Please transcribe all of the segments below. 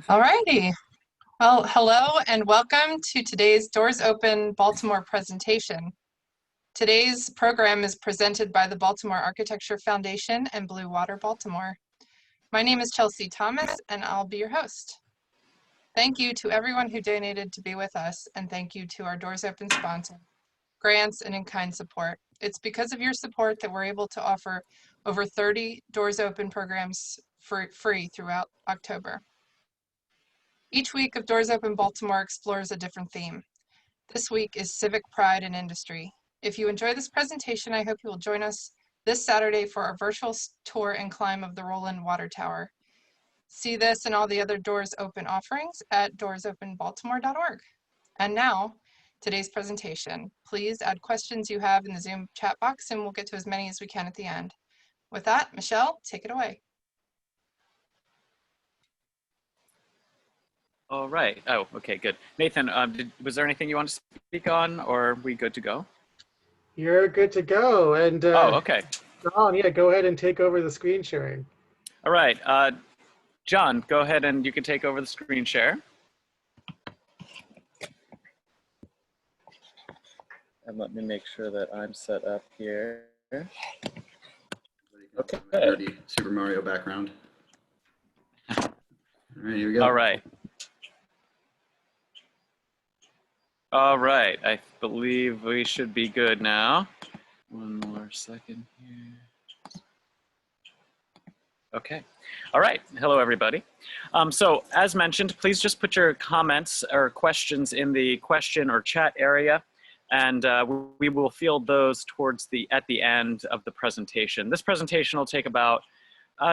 All righty. Well, hello and welcome to today's Doors Open Baltimore presentation. Today's program is presented by the Baltimore Architecture Foundation and Blue Water Baltimore. My name is Chelsea Thomas and I'll be your host. Thank you to everyone who donated to be with us, and thank you to our Doors Open sponsor, grants and in-kind support. It's because of your support that we're able to offer over 30 Doors Open programs free throughout October. Each week of Doors Open Baltimore explores a different theme. This week is Civic Pride in Industry. If you enjoy this presentation, I hope you will join us this Saturday for our virtual tour and climb of the Roland Water Tower. See this and all the other Doors Open offerings at doorsopenbaltimore.org. And now, today's presentation. Please add questions you have in the Zoom chat box and we'll get to as many as we can at the end. With that, Michelle, take it away. All right. Oh, okay, good. Nathan, was there anything you want to speak on, or are we good to go? You're good to go. And oh, okay. John, yeah, go ahead and take over the screen sharing. All right. John, go ahead and you can take over the screen share. And let me make sure that I'm set up here. Okay. Ready. Super Mario background. All right, here we go. All right. All right. I believe we should be good now. One more second here. Okay. All right. Hello, everybody. So as mentioned, please just put your comments or questions in the question or chat area, and we will field those at the end of the presentation. This presentation will take about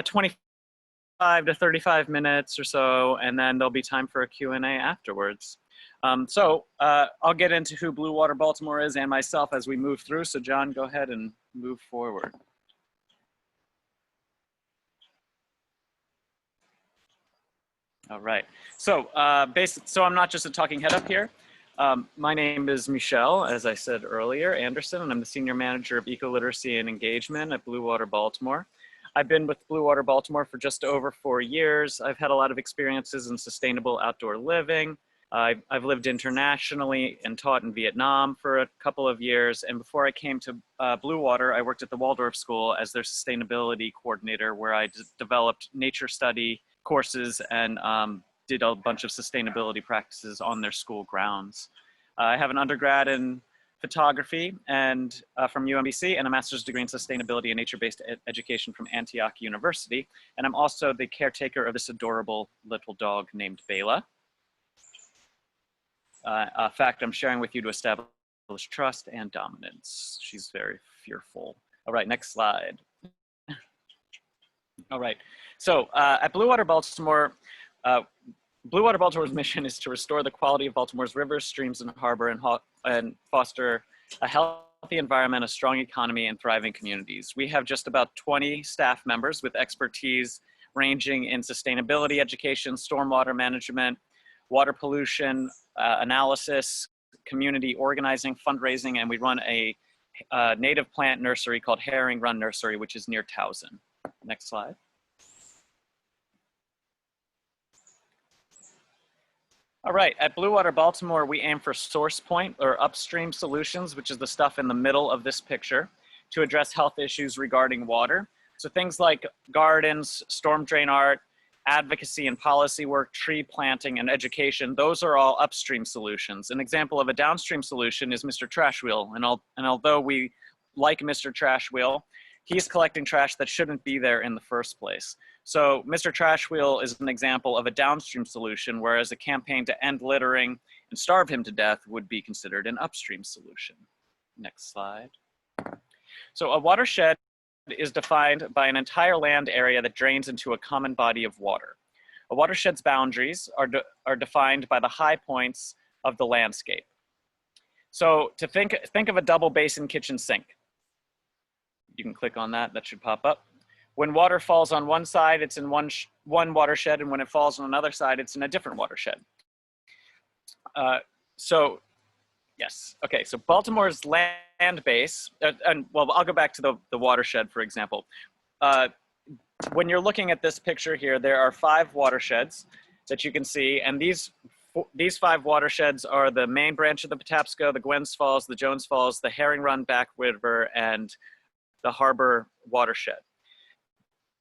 25 to 35 minutes or so, and then there'll be time for a Q&A afterwards. I'll get into who Blue Water Baltimore is and myself as we move through. So John, go ahead and move forward. All right. So I'm not just a talking head up here. My name is Michelle, as I said earlier, Anderson, and I'm the Senior Manager of Ecoliteracy and Engagement at Blue Water Baltimore. I've been with Blue Water Baltimore for just over 4 years. I've had a lot of experiences in sustainable outdoor living. I've lived internationally and taught in Vietnam for a couple of years. And before I came to Blue Water, I worked at the Waldorf School as their sustainability coordinator, where I developed nature study courses and did a bunch of sustainability practices on their school grounds. I have an undergrad in photography and from UMBC, and a master's degree in sustainability and nature-based education from Antioch University. And I'm also the caretaker of this adorable little dog named Bela. A fact I'm sharing with you to establish trust and dominance. She's very fearful. All right, next slide. All right, so at Blue Water Baltimore, Blue Water Baltimore's mission is to restore the quality of Baltimore's rivers, streams, and harbor and foster a healthy environment, a strong economy, and thriving communities. We have just about 20 staff members with expertise ranging in sustainability education, stormwater management, water pollution analysis, community organizing, fundraising, and we run a native plant nursery called RUN Nursery, which is near Towson. Next slide. All right, at Blue Water Baltimore, we aim for source point or upstream solutions, which is the stuff in the middle of this picture, to address health issues regarding water. So things like gardens, storm drain art, advocacy and policy work, tree planting, and education, those are all upstream solutions. An example of a downstream solution is Mr. Trash Wheel. And although we like Mr. Trash Wheel, he's collecting trash that shouldn't be there in the first place. So Mr. Trash Wheel is an example of a downstream solution, whereas a campaign to end littering and starve him to death would be considered an upstream solution. Next slide. So a watershed is defined by an entire land area that drains into a common body of water. A watershed's boundaries are defined by the high points of the landscape. So to think of a double basin kitchen sink. You can click on that, that should pop up. When water falls on one side, it's in one watershed, and when it falls on another side, it's in a different watershed. Yes, okay, so Baltimore's land base, well, I'll go back to the watershed, for example. When you're looking at this picture here, there are 5 watersheds. that you can see. And these 5 watersheds are the main branch of the Patapsco, the Gwens Falls, the Jones Falls, the Herring Run Back River, and the Harbor Watershed.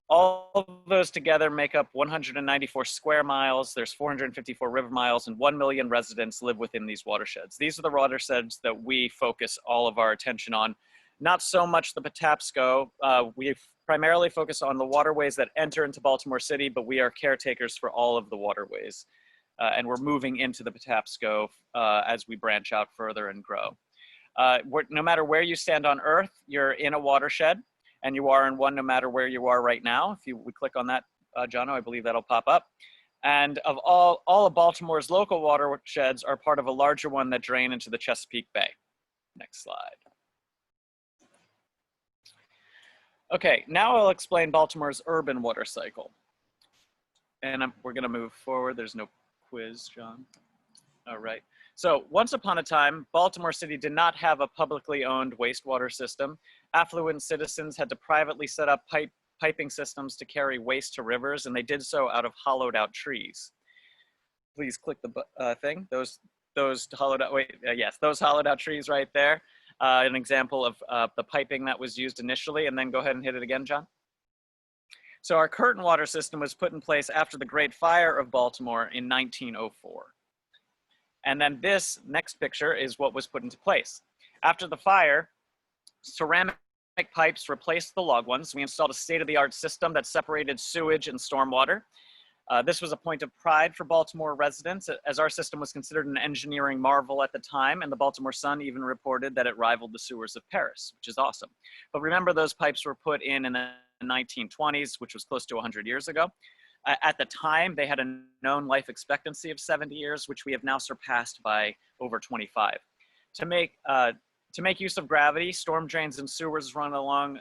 All of those together make up 194 square miles. There's 454 river miles, and 1 million residents live within these watersheds. These are the watersheds that we focus all of our attention on. Not so much the Patapsco. We primarily focus on the waterways that enter into Baltimore City, but we are caretakers for all of the waterways. And we're moving into the Patapsco as we branch out further and grow. No matter where you stand on Earth, you're in a watershed. And you are in one no matter where you are right now. If we click on that, Jono, I believe that'll pop up. And of all of Baltimore's local watersheds are part of a larger one that drain into the Chesapeake Bay. Next slide. Okay, now I'll explain Baltimore's urban water cycle. And we're gonna move forward. There's no quiz, John. All right. So once upon a time, Baltimore City did not have a publicly owned wastewater system. Affluent citizens had to privately set up piping systems to carry waste to rivers, and they did so out of hollowed out trees. Please click the thing. Those hollowed out, yes, those hollowed out trees right there. An example of the piping that was used initially, and then go ahead and hit it again, John. So our curtain water system was put in place after the Great Fire of Baltimore in 1904. And then this next picture is what was put into place. After the fire, ceramic pipes replaced the log ones. We installed a state-of-the-art system that separated sewage and stormwater. This was a point of pride for Baltimore residents, as our system was considered an engineering marvel at the time, and the Baltimore Sun even reported that it rivaled the sewers of Paris, which is awesome. But remember, those pipes were put in the 1920s, which was close to 100 years ago. At the time, they had a known life expectancy of 70 years, which we have now surpassed by over 25. To make use of gravity, storm drains and sewers run along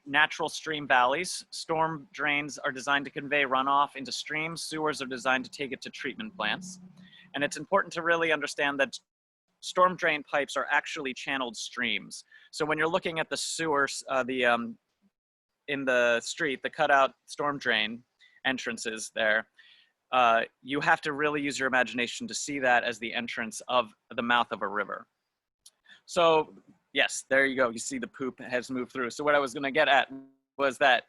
natural stream valleys. Storm drains are designed to convey runoff into streams. Sewers are designed to take it to treatment plants. And it's important to really understand that storm drain pipes are actually channeled streams. So when you're looking at the sewers, in the street, the cutout storm drain entrances there, you have to really use your imagination to see that as the entrance of the mouth of a river. So yes, there you go. You see the poop has moved through. So what I was going to get at was that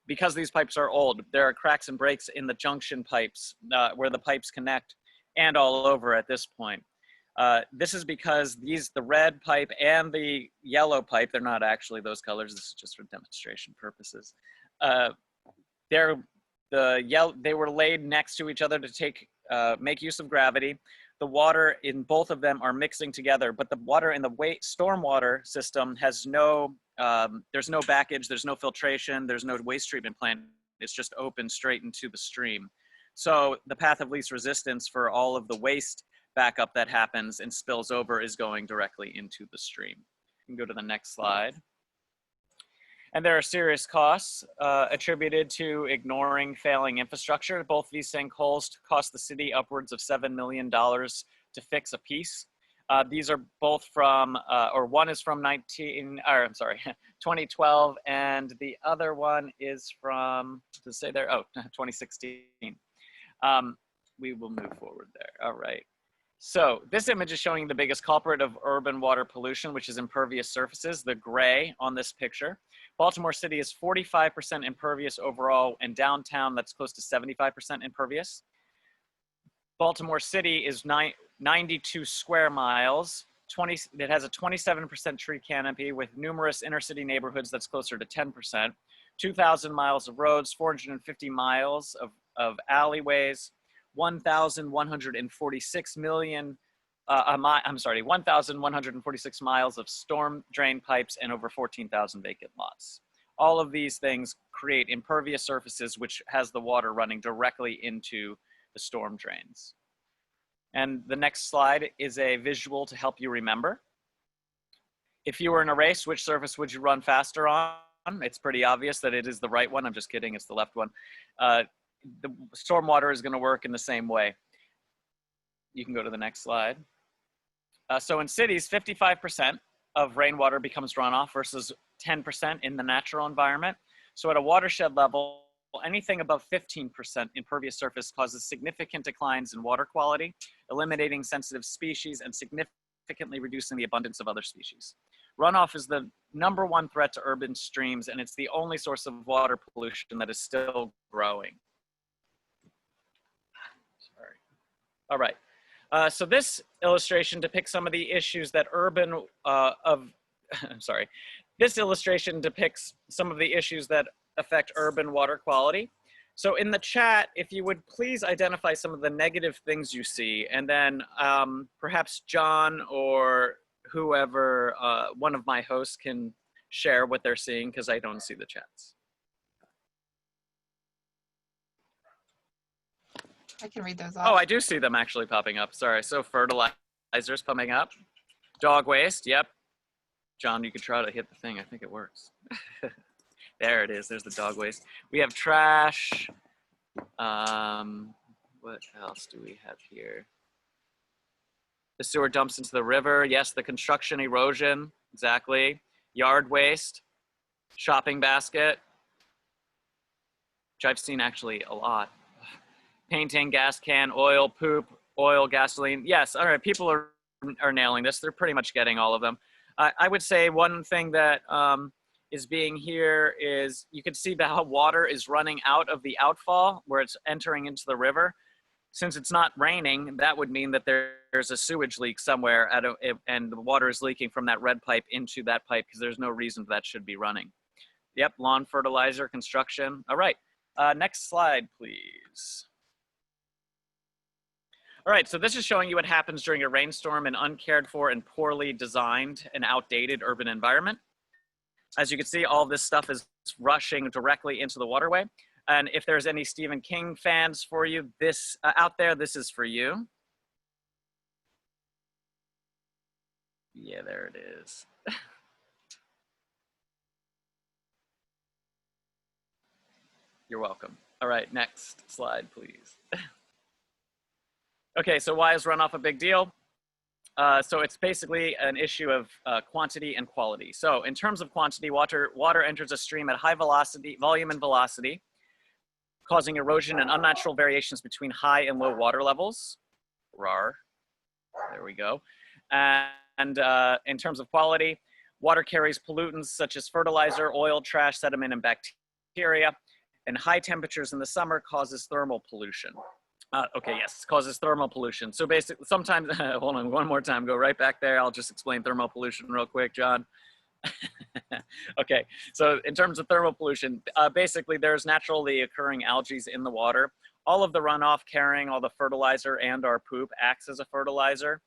because these pipes are old, there are cracks and breaks in the junction pipes where the pipes connect and all over at this point. This is because the red pipe and the yellow pipe, they're not actually those colors. This is just for demonstration purposes. They were laid next to each other to make use of gravity. The water in both of them are mixing together, but the water in the stormwater system has there's no backage, there's no filtration, there's no waste treatment plant. It's just open straight into the stream. So the path of least resistance for all of the waste backup that happens and spills over is going directly into the stream. You can go to the next slide. And there are serious costs attributed to ignoring failing infrastructure. Both these sinkholes cost the city upwards of $7 million to fix a piece. These are both from, or one is from 2012, and the other one is from, to say there, 2016. We will move forward there, all right. So this image is showing the biggest culprit of urban water pollution, which is impervious surfaces, the gray on this picture. Baltimore City is 45% impervious overall, and downtown that's close to 75% impervious. Baltimore City is 92 square miles. It has a 27% tree canopy with numerous inner city neighborhoods that's closer to 10%. 2,000 miles of roads, 450 miles of alleyways, 1,146 miles of storm drain pipes, and over 14,000 vacant lots. All of these things create impervious surfaces, which has the water running directly into the storm drains. And the next slide is a visual to help you remember. If you were in a race, which surface would you run faster on? It's pretty obvious that it is the right one. I'm just kidding, it's the left one. The stormwater is going to work in the same way. You can go to the next slide. So in cities, 55% of rainwater becomes runoff versus 10% in the natural environment. So at a watershed level, anything above 15% impervious surface causes significant declines in water quality, eliminating sensitive species and significantly reducing the abundance of other species. Runoff is the #1 threat to urban streams, and it's the only source of water pollution that is still growing. Sorry. All right. So this illustration depicts some of the issues that This illustration depicts some of the issues that affect urban water quality. So in the chat, if you would please identify some of the negative things you see, and then perhaps John or whoever, one of my hosts can share what they're seeing, because I don't see the chats. I can read those off. Oh, I do see them actually popping up. Sorry. So fertilizers coming up. Dog waste. Yep. John, you could try to hit the thing. I think it works. There it is. There's the dog waste. We have trash. What else do we have here? The sewer dumps into the river. Yes, the construction erosion. Exactly. Yard waste. Shopping basket, which I've seen actually a lot. Painting, gas can, oil, poop, oil, gasoline. Yes, all right, people are nailing this. They're pretty much getting all of them. I would say one thing that is being here is you can see that how water is running out of the outfall where it's entering into the river. Since it's not raining, that would mean that there's a sewage leak somewhere and the water is leaking from that red pipe into that pipe because there's no reason that should be running. Yep, lawn fertilizer, construction. All right, next slide, please. All right, so this is showing you what happens during a rainstorm in uncared for and poorly designed and outdated urban environment. As you can see, all of this stuff is rushing directly into the waterway. And if there's any Stephen King fans for you, this out there, this is for you. Yeah, there it is. You're welcome. All right, next slide, please. Okay, so why is runoff a big deal? So it's basically an issue of quantity and quality. So in terms of quantity, water enters a stream at high velocity, volume and velocity, causing erosion and unnatural variations between high and low water levels. RAR, there we go. And in terms of quality, water carries pollutants such as fertilizer, oil, trash, sediment, and bacteria. And high temperatures in the summer causes thermal pollution. Okay, yes, causes thermal pollution. So basically, sometimes, hold on one more time, go right back there. I'll just explain thermal pollution real quick, John. Okay, so in terms of thermal pollution, basically there's naturally occurring algae in the water. All of the runoff carrying all the fertilizer and our poop acts as a fertilizer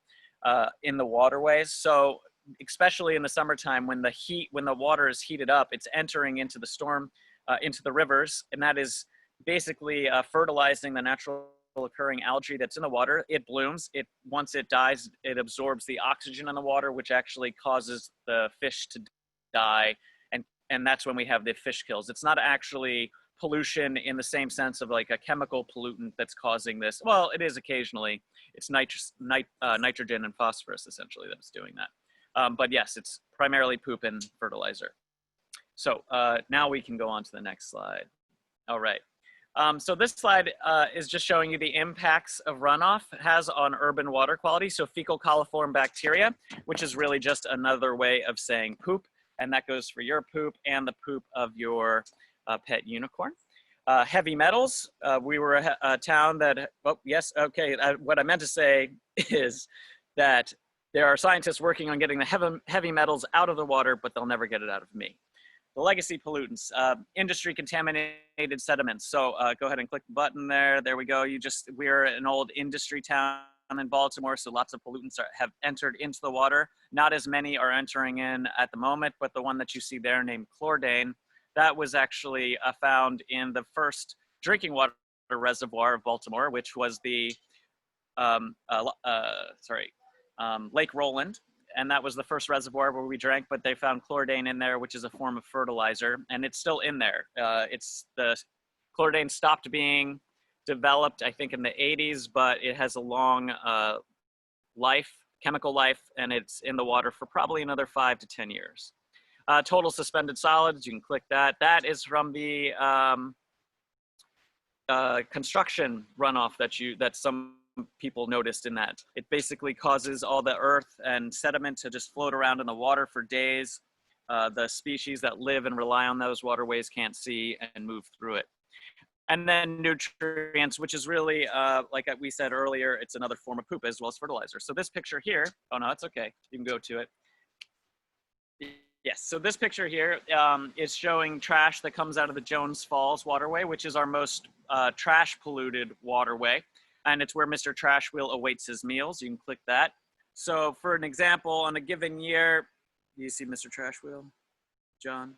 in the waterways. So especially in the summertime when the water is heated up, it's entering into the storm, into the rivers, and that is basically fertilizing the natural occurring algae that's in the water. It blooms. Once it dies, it absorbs the oxygen in the water, which actually causes the fish to die, and that's when we have the fish kills. It's not actually pollution in the same sense of like a chemical pollutant that's causing this. Well, it is occasionally. It's nitrogen and phosphorus essentially that's doing that. But yes, it's primarily poop and fertilizer. So now we can go on to the next slide. All right. So this slide is just showing you the impacts of runoff has on urban water quality. So fecal coliform bacteria, which is really just another way of saying poop. And that goes for your poop and the poop of your pet unicorn. Heavy metals, we were a town that, oh yes, okay. What I meant to say is that there are scientists working on getting the heavy metals out of the water, but they'll never get it out of me. The legacy pollutants, industry contaminated sediments. So go ahead and click the button there. There we go. We're an old industry town in Baltimore, so lots of pollutants have entered into the water. Not as many are entering in at the moment, but the one that you see there named chlordane, that was actually found in the first drinking water reservoir of Baltimore, which was the, Lake Roland. And that was the first reservoir where we drank, but they found chlordane in there, which is a form of fertilizer, and it's still in there. The chlordane stopped being developed, I think, in the 80s, but it has a long chemical life, and it's in the water for probably another 5 to 10 years. Total suspended solids, you can click that. That is from the construction runoff that some people noticed in that. It basically causes all the earth and sediment to just float around in the water for days. The species that live and rely on those waterways can't see and move through it. And then nutrients, which is really, like we said earlier, it's another form of poop as well as fertilizer. So this picture here, oh no, it's okay, you can go to it. Yes, so this picture here is showing trash that comes out of the Jones Falls waterway, which is our most trash polluted waterway. And it's where Mr. Trash Wheel awaits his meals. You can click that. So for an example, on a given year, do you see Mr. Trash Wheel, John?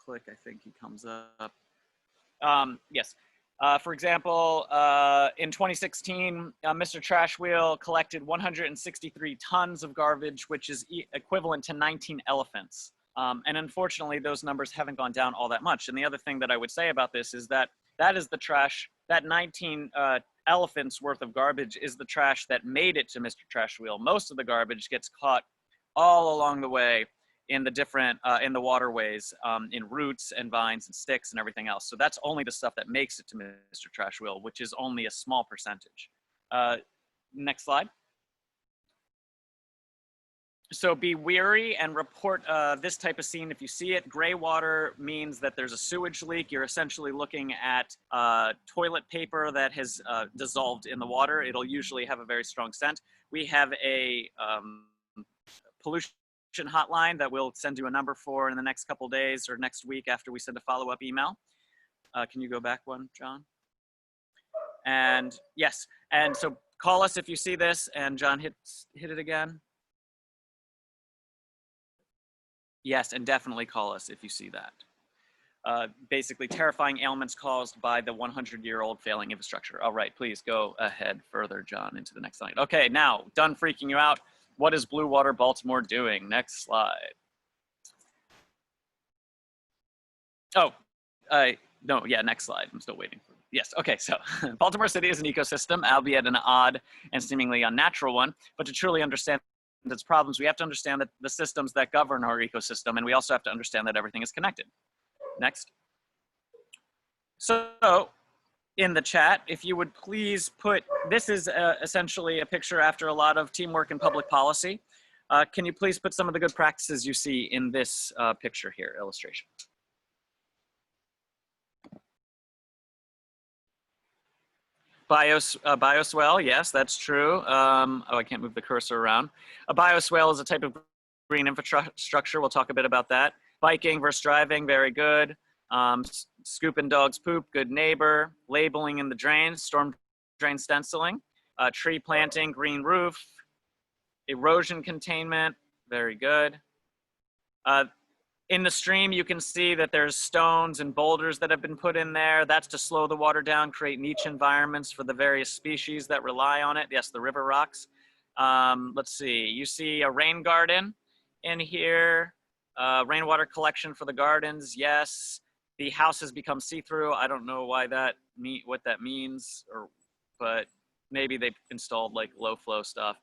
Click, I think he comes up. Yes. For example, in 2016, Mr. Trash Wheel collected 163 tons of garbage, which is equivalent to 19 elephants. And unfortunately, those numbers haven't gone down all that much. And the other thing that I would say about this is that that is the trash, that 19 elephants worth of garbage is the trash that made it to Mr. Trash Wheel. Most of the garbage gets caught all along the way in the different, in the waterways, in roots and vines and sticks and everything else. So that's only the stuff that makes it to Mr. Trash Wheel, which is only a small percentage. Next slide. So be wary and report this type of scene if you see it. Gray water means that there's a sewage leak. You're essentially looking at toilet paper that has dissolved in the water. It'll usually have a very strong scent. We have a pollution hotline that we'll send you a number for in the next couple days or next week after we send a follow-up email. Can you go back one, John? And yes, and so call us if you see this, and John hit it again. Yes, and definitely call us if you see that. Basically terrifying ailments caused by the 100-year-old failing infrastructure. All right, please go ahead further, John, into the next slide. Okay, now, done freaking you out. What is Blue Water Baltimore doing? Next slide. Oh, no, yeah, next slide. I'm still waiting. Yes, okay, so Baltimore City is an ecosystem, albeit an odd and seemingly unnatural one, but to truly understand its problems, we have to understand that the systems that govern our ecosystem, and we also have to understand that everything is connected. Next. So, in the chat, if you would please put, this is essentially a picture after a lot of teamwork and public policy. Can you please put some of the good practices you see in this picture here, illustration? Bioswale, yes, that's true. Oh, I can't move the cursor around. A bioswale is a type of green infrastructure. We'll talk a bit about that. Biking versus driving, very good. Scooping dogs poop, good neighbor. Labeling in the drains, storm drain stenciling. Tree planting, green roof. Erosion containment, very good. In the stream, you can see that there's stones and boulders that have been put in there. That's to slow the water down, create niche environments for the various species that rely on it. Yes, the river rocks. Let's see, you see a rain garden in here. Rainwater collection for the gardens, yes. The house has become see-through. I don't know why what that means, but maybe they've installed like low flow stuff.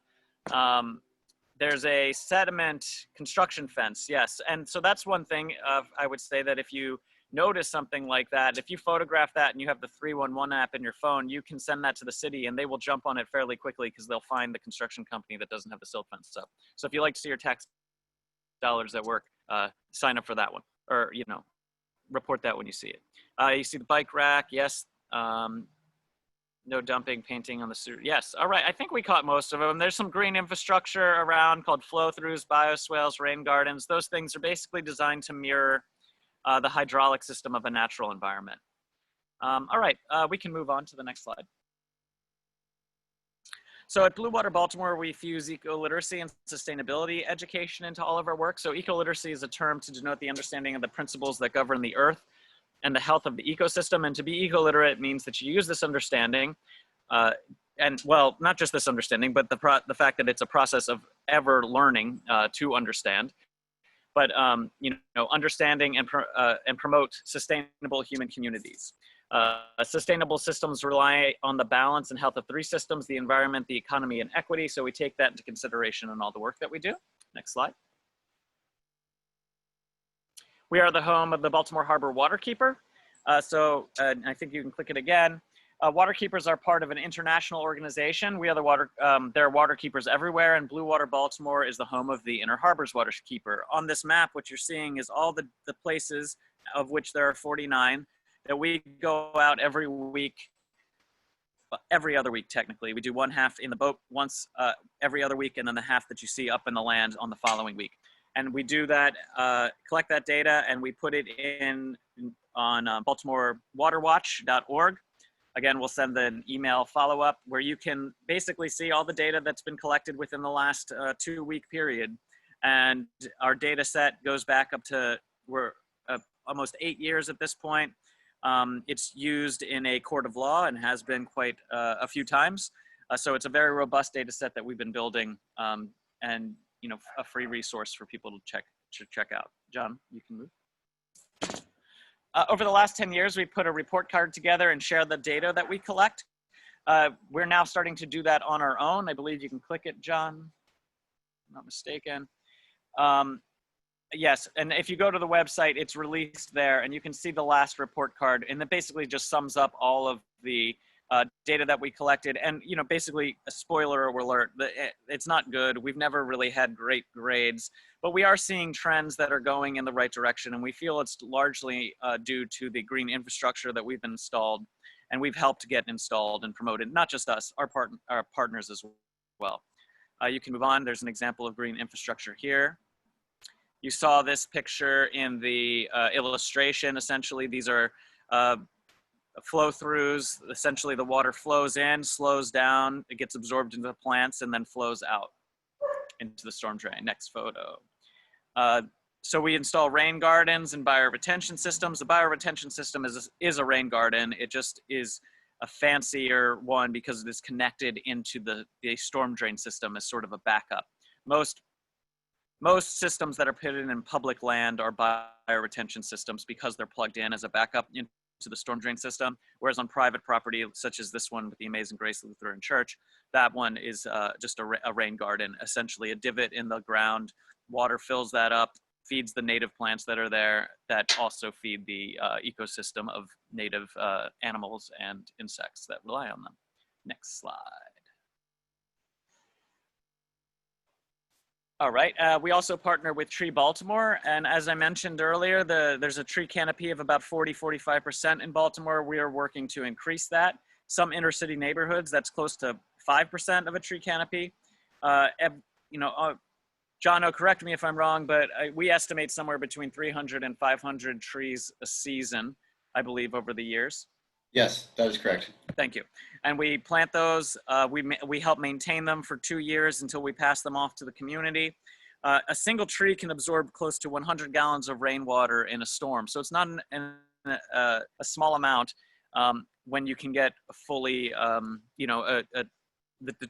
There's a sediment construction fence, yes. And so that's one thing I would say that if you notice something like that, if you photograph that and you have the 311 app in your phone, you can send that to the city and they will jump on it fairly quickly because they'll find the construction company that doesn't have the silt fence up. So if you like to see your tax dollars at work, sign up for that one, or, you know, report that when you see it. You see the bike rack, yes. No dumping, painting on the sewer. Yes, all right, I think we caught most of them. There's some green infrastructure around called flow-throughs, bioswales, rain gardens. Those things are basically designed to mirror the hydraulic system of a natural environment. All right, we can move on to the next slide. So at Blue Water Baltimore, we fuse ecoliteracy and sustainability education into all of our work. So ecoliteracy is a term to denote the understanding of the principles that govern the earth and the health of the ecosystem. And to be ecoliterate means that you use this understanding, and well, not just this understanding, but the fact that it's a process of ever learning to understand, but you know, understanding and promote sustainable human communities. Sustainable systems rely on the balance and health of three systems: the environment, the economy, and equity. So we take that into consideration in all the work that we do. Next slide. We are the home of the Baltimore Harbor Waterkeeper. I think you can click it again. Waterkeepers are part of an international organization. We are there are waterkeepers everywhere, and Blue Water Baltimore is the home of the Inner Harbors Waterkeeper. On this map, what you're seeing is all the places, of which there are 49, that we go out every week, every other week technically. We do one half in the boat once every other week, and then the half that you see up in the land on the following week. And we do that, collect that data, and we put it in on BaltimoreWaterWatch.org. Again, we'll send an email follow-up where you can basically see all the data that's been collected within the last 2-week period. And our data set goes back up to, we're almost 8 years at this point. It's used in a court of law and has been quite a few times. So it's a very robust data set that we've been building, and a free resource for people to check out. John, you can move. Over the last 10 years, we've put a report card together and shared the data that we collect. We're now starting to do that on our own. I believe you can click it, John, if I'm not mistaken. Yes, and if you go to the website, it's released there, and you can see the last report card, and it basically just sums up all of the data that we collected. And basically, a spoiler alert, it's not good. We've never really had great grades, but we are seeing trends that are going in the right direction, and we feel it's largely due to the green infrastructure that we've installed, and we've helped get installed and promoted. Not just us, our partners as well. You can move on. There's an example of green infrastructure here. You saw this picture in the illustration. Essentially, these are flow-throughs. Essentially, the water flows in, slows down, it gets absorbed into the plants, and then flows out into the storm drain. Next photo. So we install rain gardens and bioretention systems. The bioretention system is a rain garden. It just is a fancier one because it is connected into the storm drain system as sort of a backup. Most systems that are put in public land are bioretention systems because they're plugged in as a backup into the storm drain system, whereas on private property, such as this one with the Amazing Grace Lutheran Church, that one is just a rain garden, essentially a divot in the ground. Water fills that up, feeds the native plants that are there, that also feed the ecosystem of native animals and insects that rely on them. Next slide. All right, we also partner with Tree Baltimore, and as I mentioned earlier, there's a tree canopy of about 40–45% in Baltimore. We are working to increase that. Some inner city neighborhoods, that's close to 5% of a tree canopy. John, correct me if I'm wrong, but we estimate somewhere between 300 and 500 trees a season, I believe, over the years. Yes, that is correct. Thank you. And we plant those, we help maintain them for 2 years until we pass them off to the community. A single tree can absorb close to 100 gallons of rainwater in a storm. So it's not a small amount when you can get fully, the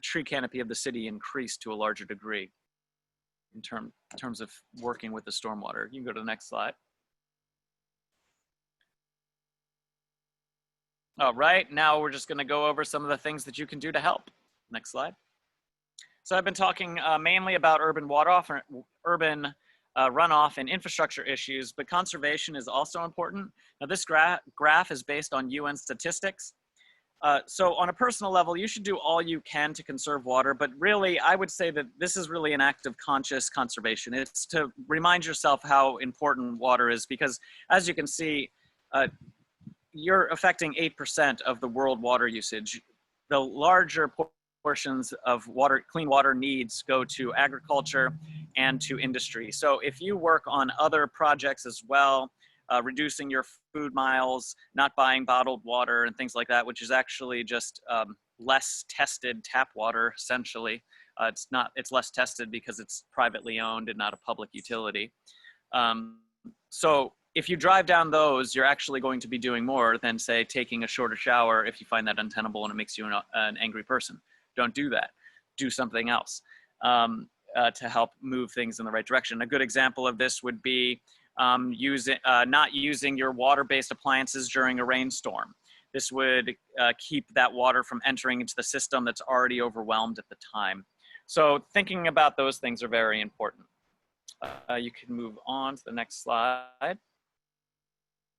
tree canopy of the city increased to a larger degree in terms of working with the stormwater. You can go to the next slide. All right, now we're just gonna go over some of the things that you can do to help. Next slide. So I've been talking mainly about urban runoff and infrastructure issues, but conservation is also important. Now this graph is based on UN statistics. So on a personal level, you should do all you can to conserve water, but really I would say that this is really an act of conscious conservation. It's to remind yourself how important water is, because as you can see, you're affecting 8% of the world water usage. The larger portions of clean water needs go to agriculture and to industry. So if you work on other projects as well, reducing your food miles, not buying bottled water and things like that, which is actually just less tested tap water, essentially. It's less tested because it's privately owned and not a public utility. So if you drive down those, you're actually going to be doing more than, say, taking a shorter shower if you find that untenable and it makes you an angry person. Don't do that. Do something else to help move things in the right direction. A good example of this would be not using your water-based appliances during a rainstorm. This would keep that water from entering into the system that's already overwhelmed at the time. So thinking about those things are very important. You can move on to the next slide.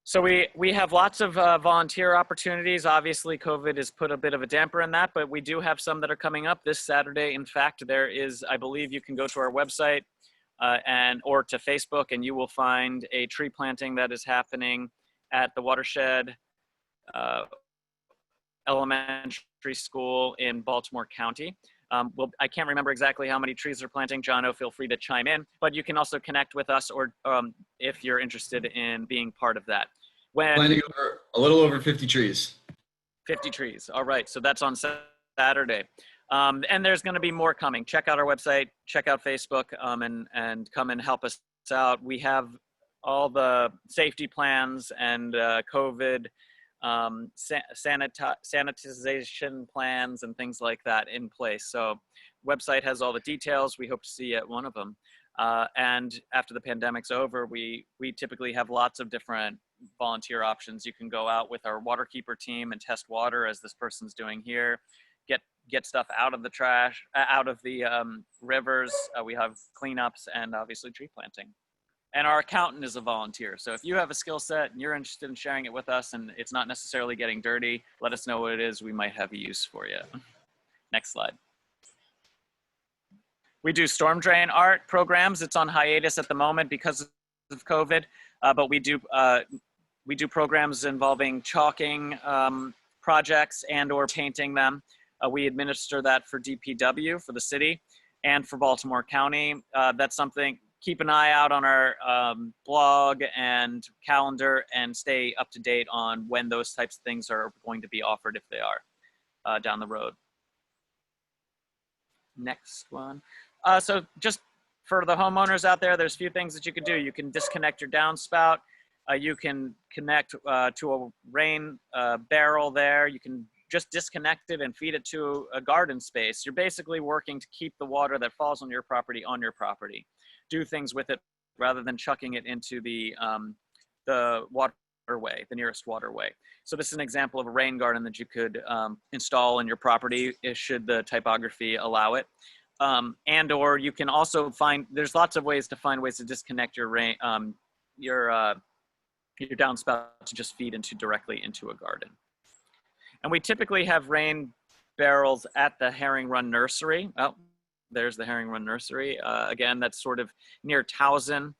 So we have lots of volunteer opportunities. Obviously, COVID has put a bit of a damper in that, but we do have some that are coming up this Saturday. In fact, there is, I believe you can go to our website or to Facebook, and you will find a tree planting that is happening at the Watershed Elementary School in Baltimore County. Well, I can't remember exactly how many trees they're planting. Jono, feel free to chime in, but you can also connect with us or if you're interested in being part of that. Planting a little over 50 trees. 50 trees. All right. So that's on Saturday. And there's going to be more coming. Check out our website, check out Facebook, and come and help us out. We have all the safety plans and COVID sanitization plans and things like that in place. So website has all the details. We hope to see you at one of them. And after the pandemic's over, we typically have lots of different volunteer options. You can go out with our Waterkeeper team and test water, as this person's doing here. Get stuff out of the trash, out of the rivers. We have cleanups and obviously tree planting. And our accountant is a volunteer. So if you have a skill set and you're interested in sharing it with us and it's not necessarily getting dirty, let us know what it is. We might have a use for you. Next slide. We do storm drain art programs. It's on hiatus at the moment because of COVID, but we do programs involving chalking projects and or painting them. We administer that for DPW, for the city, and for Baltimore County. That's something. Keep an eye out on our blog and calendar and stay up to date on when those types of things are going to be offered, if they are, down the road. Next one. So just for the homeowners out there, there's a few things that you can do. You can disconnect your downspout. You can connect to a rain barrel there. You can just disconnect it and feed it to a garden space. You're basically working to keep the water that falls on your property. Do things with it rather than chucking it into the waterway, the nearest waterway. So this is an example of a rain garden that you could install in your property should the typography allow it. And or you can also find, there's lots of ways to find ways to disconnect your rain, your downspout to just feed directly into a garden. And we typically have rain barrels at the RUN Nursery. Oh, there's the RUN Nursery. Again, that's sort of near Towson.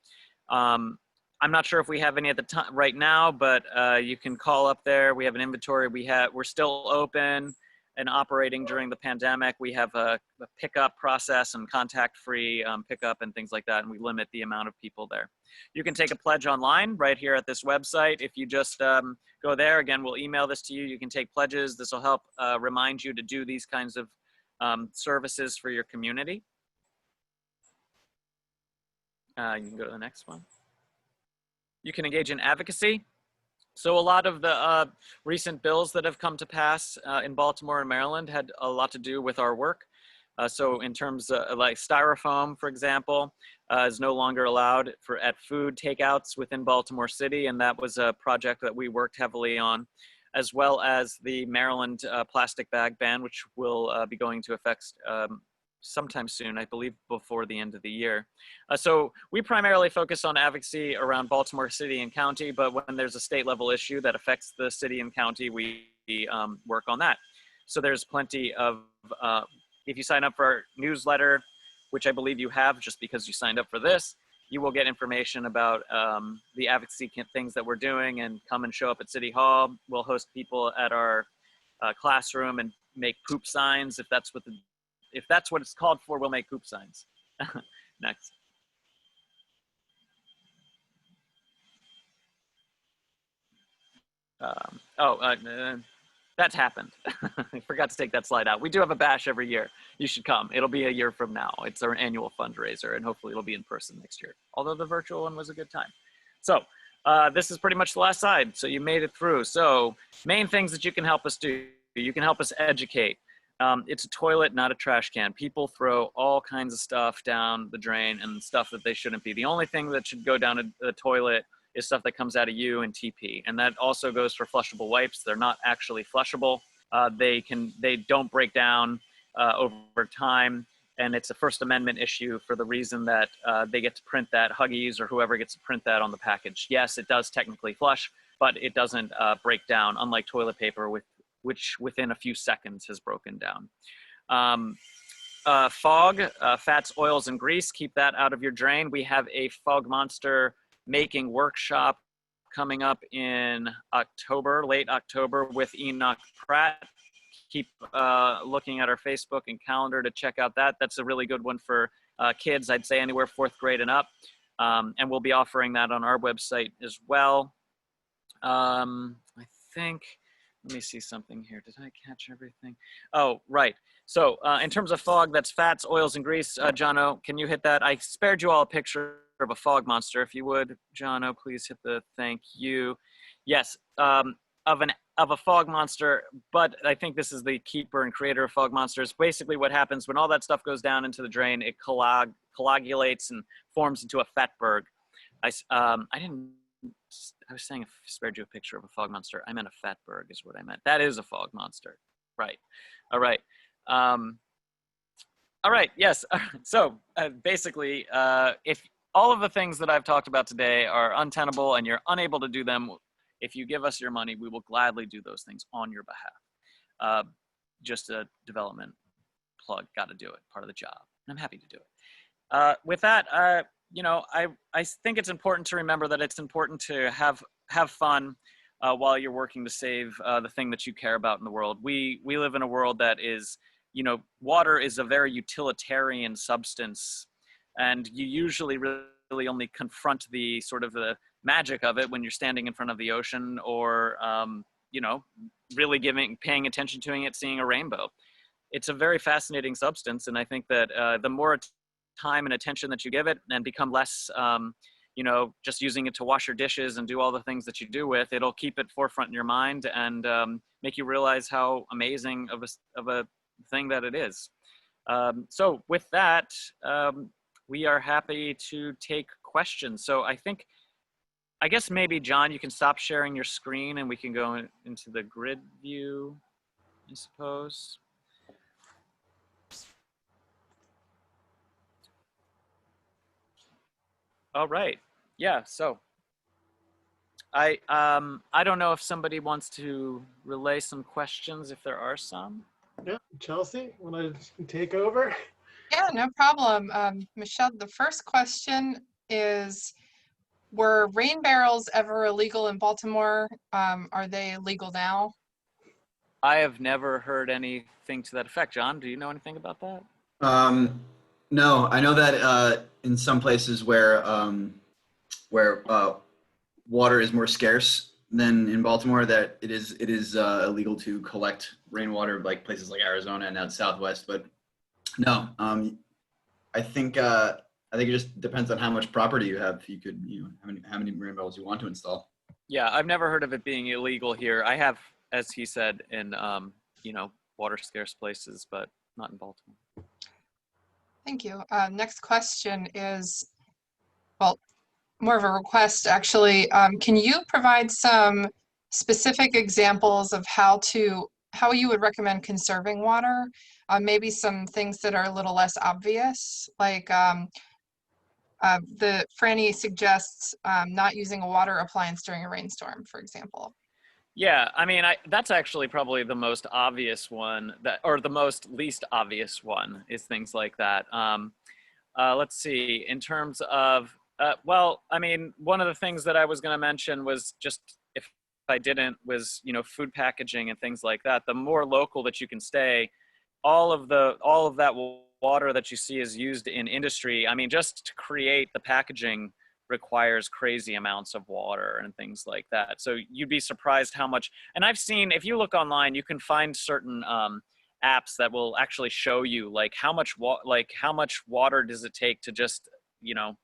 I'm not sure if we have any at the time right now, but you can call up there. We have an inventory. We're still open and operating during the pandemic. We have a pickup process and contact-free pickup and things like that, and we limit the amount of people there. You can take a pledge online right here at this website. If you just go there, again, we'll email this to you. You can take pledges. This will help remind you to do these kinds of services for your community. You can go to the next one. You can engage in advocacy. So a lot of the recent bills that have come to pass in Baltimore and Maryland had a lot to do with our work. So in terms of like styrofoam, for example, is no longer allowed at food takeouts within Baltimore City. And that was a project that we worked heavily on, as well as the Maryland plastic bag ban, which will be going into effect sometime soon, I believe before the end of the year. So we primarily focus on advocacy around Baltimore City and County, but when there's a state level issue that affects the city and county, we work on that. So there's plenty of, if you sign up for our newsletter, which I believe you have just because you signed up for this, you will get information about the advocacy things that we're doing, and come and show up at City Hall. We'll host people at our classroom and make poop signs. If that's what it's called for, we'll make poop signs. Next. That's happened. I forgot to take that slide out. We do have a bash every year. You should come. It'll be a year from now. It's our annual fundraiser, and hopefully it'll be in person next year. Although the virtual one was a good time. So this is pretty much the last slide. So you made it through. So main things that you can help us do. You can help us educate. It's a toilet, not a trash can. People throw all kinds of stuff down the drain and stuff that they shouldn't be. The only thing that should go down the toilet is stuff that comes out of you and TP. And that also goes for flushable wipes. They're not actually flushable. They don't break down over time. And it's a First Amendment issue for the reason that they get to print that, Huggies or whoever gets to print that on the package. Yes, it does technically flush, but it doesn't break down, unlike toilet paper, which within a few seconds has broken down. Fog, fats, oils, and grease, keep that out of your drain. We have a fog monster making workshop coming up in October, late October, with Enoch Pratt. Keep looking at our Facebook and calendar to check out that. That's a really good one for kids, I'd say anywhere 4th grade and up. And we'll be offering that on our website as well. I think, let me see something here. Did I catch everything? Oh, right. So in terms of fog, that's fats, oils, and grease. Jono, can you hit that? I spared you all a picture of a fog monster. If you would, Jono, please hit the thank you. Yes, of a fog monster, but I think this is the keeper and creator of fog monsters. Basically what happens when all that stuff goes down into the drain, it coagulates and forms into a fatberg. I was saying I spared you a picture of a fog monster. I meant a fatberg is what I meant. That is a fog monster. Right. All right. All right. Yes. So basically, if all of the things that I've talked about today are untenable and you're unable to do them, if you give us your money, we will gladly do those things on your behalf. Just a development plug, got to do it, part of the job. I'm happy to do it. With that, you know, I think it's important to remember that it's important to have fun while you're working to save the thing that you care about in the world. We live in a world that is, you know, water is a very utilitarian substance, and you usually really only confront the sort of the magic of it when you're standing in front of the ocean or, you know, really paying attention to it, seeing a rainbow. It's a very fascinating substance, and I think that the more time and attention that you give it and become less, you know, just using it to wash your dishes and do all the things that you do with, it'll keep it forefront in your mind and make you realize how amazing of a thing that it is. So with that, we are happy to take questions. So I guess maybe, John, you can stop sharing your screen and we can go into the grid view, I suppose. All right. Yeah, so I don't know if somebody wants to relay some questions, if there are some. Yeah, Chelsea, want to take over? Yeah, no problem. Michelle, the first question is, were rain barrels ever illegal in Baltimore? Are they legal now? I have never heard anything to that effect. John, do you know anything about that? No, I know that in some places where water is more scarce than in Baltimore, that it is illegal to collect rainwater, like places like Arizona and out Southwest. But no, I think it just depends on how much property you have. You could, you know, how many rain barrels you want to install. Yeah, I've never heard of it being illegal here. I have, as he said, in you know, water scarce places, but not in Baltimore. Thank you. Next question is, well, more of a request actually. Can you provide some specific examples of how you would recommend conserving water? Maybe some things that are a little less obvious, like Franny suggests not using a water appliance during a rainstorm, for example. Yeah, I mean, that's actually probably the most obvious one, or the most least obvious one, is things like that. Let's see, in terms of, well, I mean, one of the things that I was going to mention was just, if I didn't, was, you know, food packaging and things like that. The more local that you can stay, all of that water that you see is used in industry. I mean, just to create the packaging requires crazy amounts of water and things like that. So you'd be surprised how much, and I've seen, if you look online, you can find certain apps that will actually show you like how much water does it take to just, you know,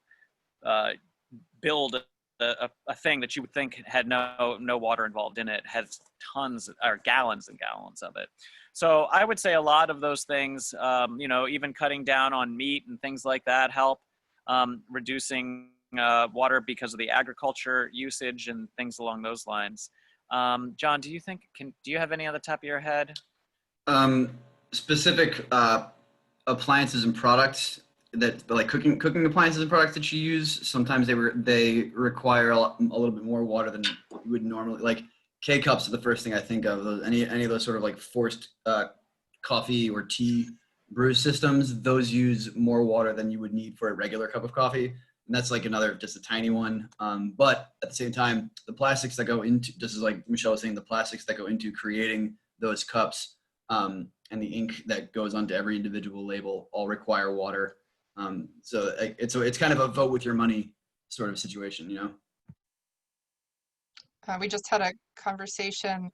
build a thing that you would think had no water involved in it, has tons or gallons and gallons of it. So I would say a lot of those things, you know, even cutting down on meat and things like that help, reducing water because of the agriculture usage and things along those lines. John, do you have any on the top of your head? Specific appliances and products that, like cooking appliances and products that you use, sometimes they require a little bit more water than you would normally, like K cups are the first thing I think of. Any of those sort of like forced coffee or tea brew systems, those use more water than you would need for a regular cup of coffee. And that's like just a tiny one. But at the same time, the plastics that go into, just as like Michelle was saying, the plastics that go into creating those cups and the ink that goes onto every individual label all require water. So it's kind of a vote with your money sort of situation, you know? We just had a conversation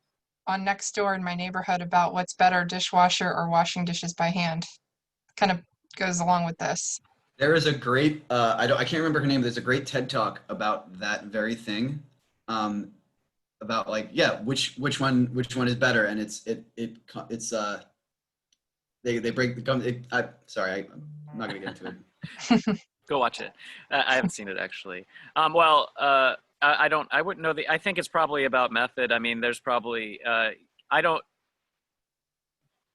on Nextdoor in my neighborhood about what's better, dishwasher or washing dishes by hand. Kind of goes along with this. There is a great, I can't remember her name, but there's a great TED Talk about that very thing. About like, yeah, which one is better. And they break the gum. Sorry, I'm not gonna get into it. Go watch it. I haven't seen it actually. I wouldn't know I think it's probably about method. I mean, there's probably,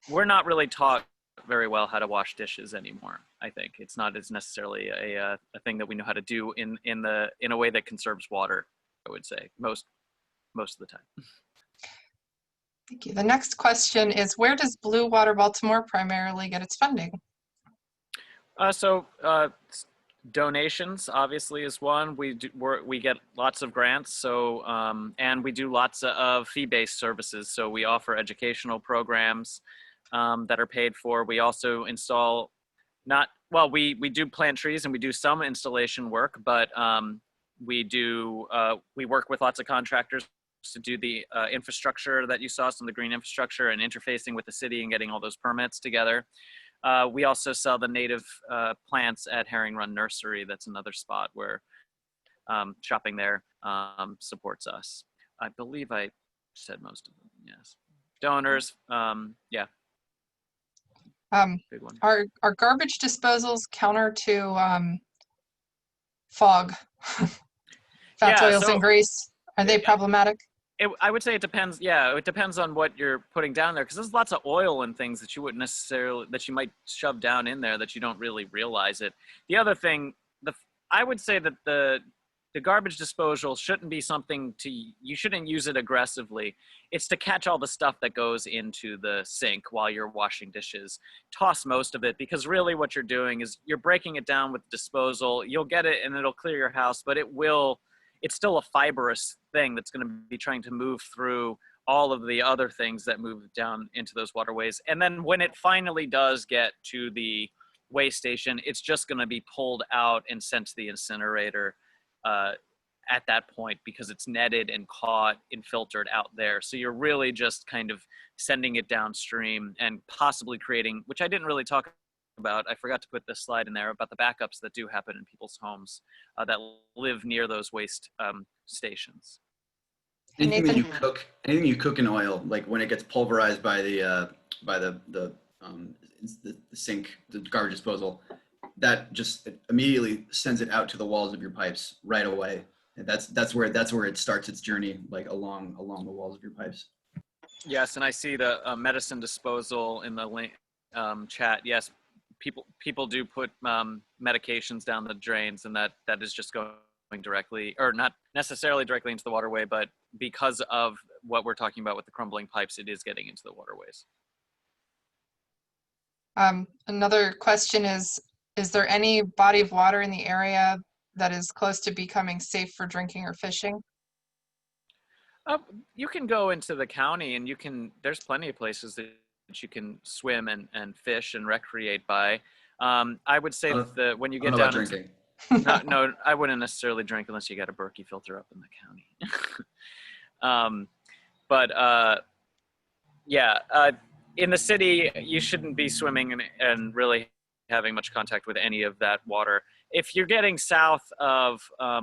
we're not really taught very well how to wash dishes anymore. I think it's not as necessarily a thing that we know how to do in a way that conserves water, I would say most of the time. Thank you. The next question is, where does Blue Water Baltimore primarily get its funding? Donations obviously is one. We get lots of grants, so and we do lots of fee-based services. So we offer educational programs that are paid for. We also install we do plant trees and we do some installation work, but we work with lots of contractors to do the infrastructure that you saw, some of the green infrastructure and interfacing with the city and getting all those permits together. We also sell the native plants at RUN Nursery. That's another spot where shopping there supports us. I believe I said most of them, yes. Donors, yeah. Big one. Are garbage disposals counter to fog, fats, oils, and grease? Are they problematic? I would say it depends. Yeah, it depends on what you're putting down there, because there's lots of oil and things that you wouldn't necessarily, that you might shove down in there that you don't really realize it. The other thing, I would say that the garbage disposal shouldn't be something you shouldn't use it aggressively. It's to catch all the stuff that goes into the sink while you're washing dishes. Toss most of it, because really what you're doing is you're breaking it down with disposal. You'll get it and it'll clear your house, but it's still a fibrous thing that's going to be trying to move through all of the other things that move down into those waterways. And then when it finally does get to the waste station, it's just going to be pulled out and sent to the incinerator at that point, because it's netted and caught and filtered out there. So you're really just kind of sending it downstream and possibly creating, which I didn't really talk about, I forgot to put this slide in there, about the backups that do happen in people's homes that live near those waste stations. Anything you cook in oil, like when it gets pulverized by the sink, the garbage disposal, that just immediately sends it out to the walls of your pipes right away. And that's where it starts its journey, like along the walls of your pipes. Yes, and I see the medicine disposal in the link, chat. Yes, people do put medications down the drains, and that is just going directly, or not necessarily directly into the waterway, but because of what we're talking about with the crumbling pipes, it is getting into the waterways. Another question is there any body of water in the area that is close to becoming safe for drinking or fishing? You can go into the county and there's plenty of places that you can swim and fish and recreate by. I would say that when you get down drinking. No, I wouldn't necessarily drink unless you got a Berkey filter up in the county. In the city, you shouldn't be swimming and really having much contact with any of that water. If you're getting south of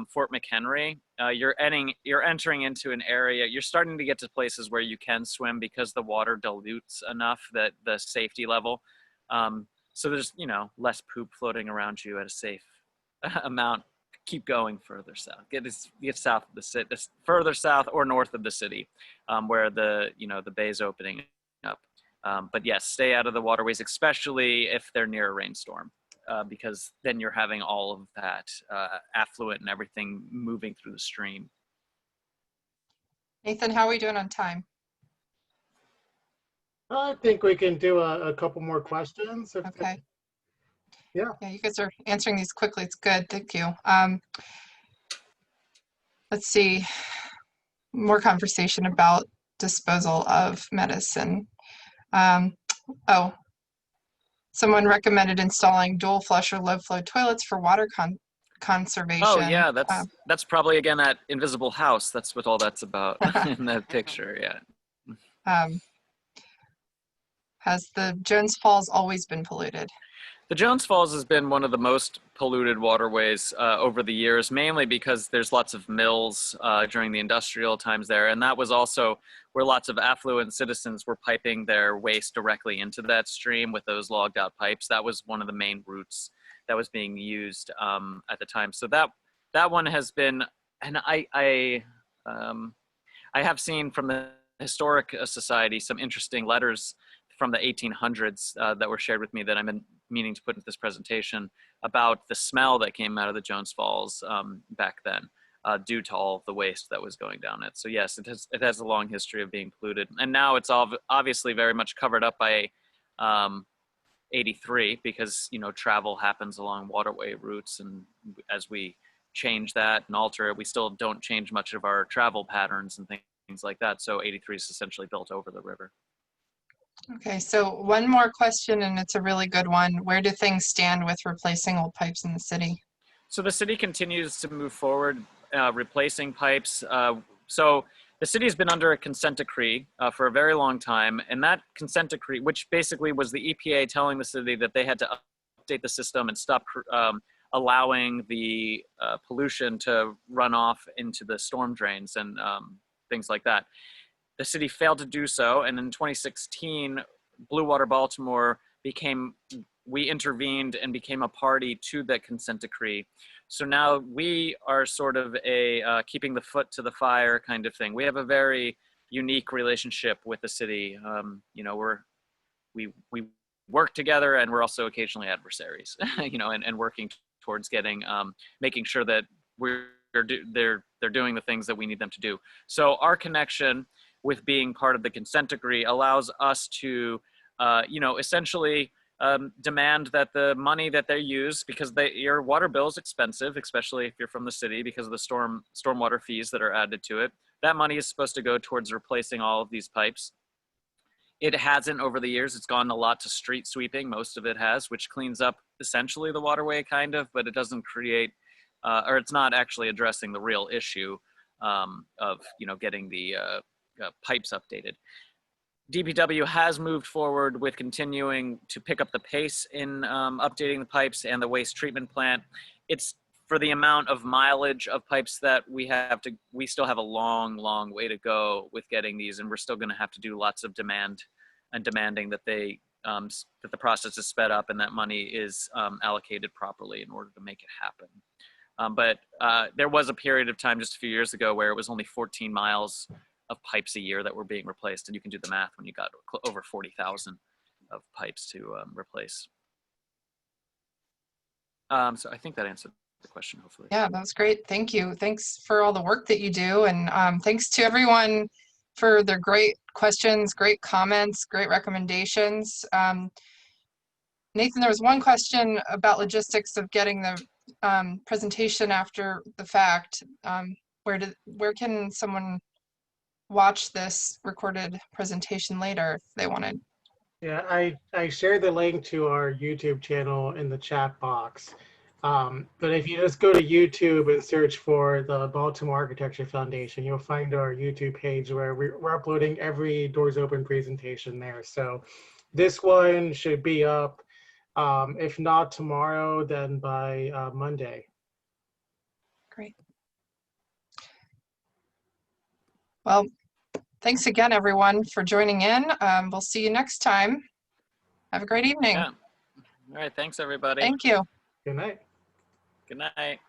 Fort McHenry, you're entering into an area, you're starting to get to places where you can swim because the water dilutes enough that the safety level. So there's, less poop floating around you at a safe amount. Keep going further south. Get south of the city, further south or north of the city, where the bay's opening up. But yes, stay out of the waterways, especially if they're near a rainstorm, because then you're having all of that affluent and everything moving through the stream. Nathan, how are we doing on time? I think we can do a couple more questions. Okay. Yeah. Yeah, you guys are answering these quickly. It's good. Thank you. Let's see. More conversation about disposal of medicine. Oh, someone recommended installing dual flush or low flow toilets for water conservation. Oh yeah, that's probably again that invisible house. That's what all that's about in that picture. Yeah. Has the Jones Falls always been polluted? The Jones Falls has been one of the most polluted waterways over the years, mainly because there's lots of mills during the industrial times there. And that was also where lots of affluent citizens were piping their waste directly into that stream with those logged out pipes. That was one of the main routes that was being used at the time. So that one has been, and I have seen from the Historic Society some interesting letters from the 1800s that were shared with me that I'm meaning to put into this presentation about the smell that came out of the Jones Falls back then due to all of the waste that was going down it. So yes, it has a long history of being polluted. And now it's obviously very much covered up by 83 because, you know, travel happens along waterway routes. And as we change that and alter it, we still don't change much of our travel patterns and things like that. So 83 is essentially built over the river. Okay, so one more question, and it's a really good one. Where do things stand with replacing old pipes in the city? So the city continues to move forward, replacing pipes. So the city has been under a consent decree for a very long time, and that consent decree, which basically was the EPA telling the city that they had to update the system and stop allowing the pollution to run off into the storm drains and things like that. The city failed to do so, and in 2016, Blue Water Baltimore we intervened and became a party to that consent decree. So now we are sort of a keeping the foot to the fire kind of thing. We have a very unique relationship with the city. You know, we work together, and we're also occasionally adversaries. You know, and working towards getting making sure that they're doing the things that we need them to do. So our connection with being part of the consent decree allows us to, you know, essentially demand that the money that they use, because your water bill is expensive, especially if you're from the city, because of the stormwater fees that are added to it. That money is supposed to go towards replacing all of these pipes. It hasn't over the years. It's gone a lot to street sweeping. Most of it has, which cleans up essentially the waterway kind of, but it doesn't create, or it's not actually addressing the real issue of, you know, getting the pipes updated. DPW has moved forward with continuing to pick up the pace in updating the pipes and the waste treatment plant. It's for the amount of mileage of pipes that we still have a long way to go with getting these, and we're still going to have to do lots of demanding that that the process is sped up and that money is allocated properly in order to make it happen. But there was a period of time just a few years ago where it was only 14 miles of pipes a year that were being replaced, and you can do the math when you got over 40,000 of pipes to replace. So I think that answered the question, hopefully. Yeah, that was great. Thank you. Thanks for all the work that you do, and thanks to everyone for their great questions, great comments, great recommendations. Nathan, there was one question about logistics of getting the presentation after the fact. Where can someone watch this recorded presentation later if they wanted? Yeah, I shared the link to our YouTube channel in the chat box. But if you just go to YouTube and search for the Baltimore Architecture Foundation, you'll find our YouTube page where we're uploading every Doors Open presentation there. So this one should be up, if not tomorrow, then by Monday. Great. Well, thanks again, everyone, for joining in. We'll see you next time. Have a great evening. Yeah. All right. Thanks, everybody. Thank you. Good night. Good night.